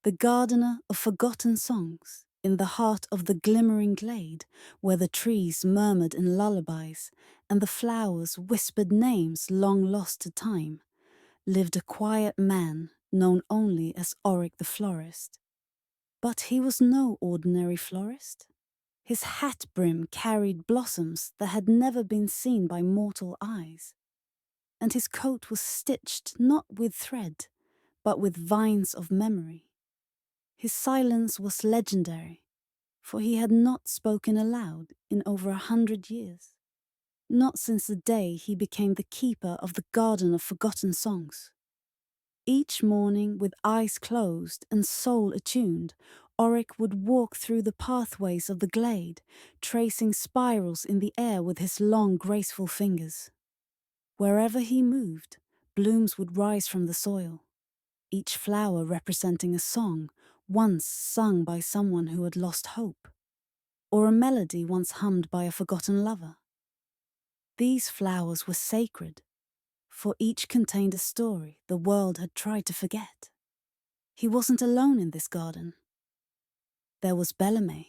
the gardener of forgotten songs, in the heart of the glimmering glade, where the trees murmured in lullabies and the flowers whispered names long lost to time, lived a quiet man known only as Oric the florist. But he was no ordinary florist. His hat brim carried blossoms that had never been seen by mortal eyes, and his coat was stitched not with thread, but with vines of memory. His silence was legendary, for he had not spoken aloud in over 100 years, not since the day he became the keeper of the garden of forgotten songs. Each morning, with eyes closed and soul attuned, Oric would walk through the pathways of the glade, tracing spirals in the air with his long, graceful fingers. Wherever he moved, blooms would rise from the soil, each flower representing a song once sung by someone who had lost hope, or a melody once hummed by a forgotten lover. These flowers were sacred, for each contained a story the world had tried to forget. He wasn't alone in this garden. There was Bellarmé,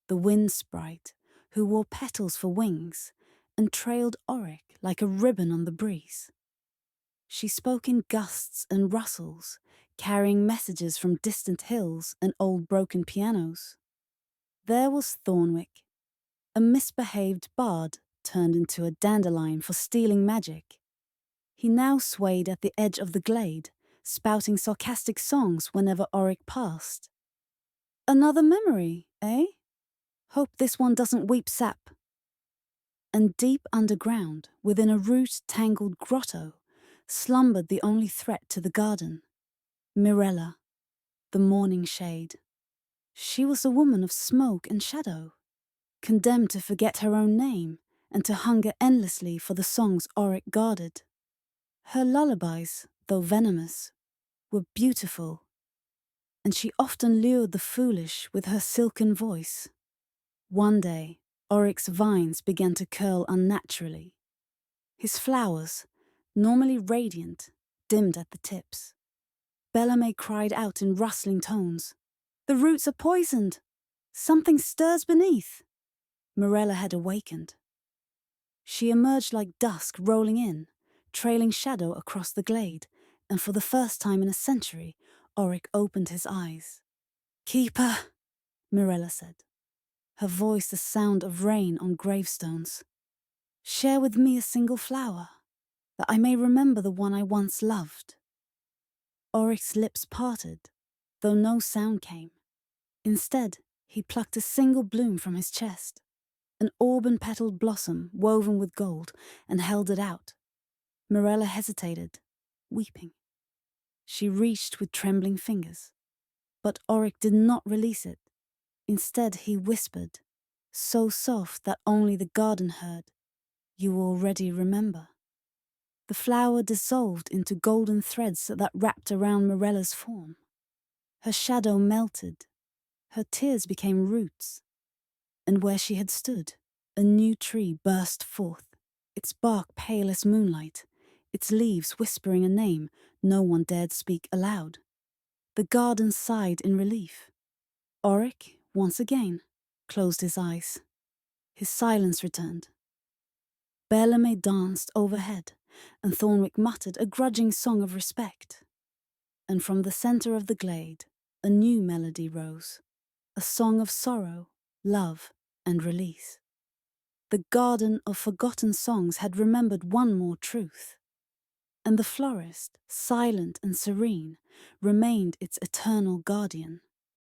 the wind sprite, who wore petals for wings and trailed Oric like a ribbon on the breeze. She spoke in gusts and rustles, carrying messages from distant hills and old broken pianos. There was Thornwick, a misbehaved bard turned into a dandelion for stealing magic. He now swayed at the edge of the glade, spouting sarcastic songs whenever Oric passed. Another memory, eh? Hope this one doesn't weep sap. And deep underground, within a root-tangled grotto, slumbered the only threat to the garden, Mirella, the morning shade. She was a woman of smoke and shadow, condemned to forget her own name and to hunger endlessly for the songs Oric guarded. Her lullabies, though venomous, were beautiful, and she often lured the foolish with her silken voice. One day, Oric's vines began to curl unnaturally. His flowers, normally radiant, dimmed at the tips. Bellarmé cried out in rustling tones, "The roots are poisoned! Something stirs beneath!" Mirella had awakened. She emerged like dusk rolling in, trailing shadow across the glade, and for the first time in a century, Oric opened his eyes. "Keeper," Mirella said, her voice the sound of rain on gravestones, "share with me a single flower, that I may remember the one I once loved." Oric's lips parted, though no sound came. Instead, he plucked a single bloom from his chest, an auburn-petaled blossom woven with gold, and held it out. Mirella hesitated, weeping. She reached with trembling fingers, but Oric did not release it. Instead, he whispered, so soft that only the garden heard, "You already remember." The flower dissolved into golden threads that wrapped around Mirella's form. Her shadow melted, her tears became roots, and where she had stood, a new tree burst forth, its bark pale as moonlight, its leaves whispering a name no one dared speak aloud. The garden sighed in relief. Oric, once again, closed his eyes. His silence returned. Bellarmé danced overhead, and Thornwick muttered a grudging song of respect. And from the centre of the glade, a new melody rose, a song of sorrow, love, and release. The garden of forgotten songs had remembered one more truth, and the florist, silent and serene, remained its eternal guardian.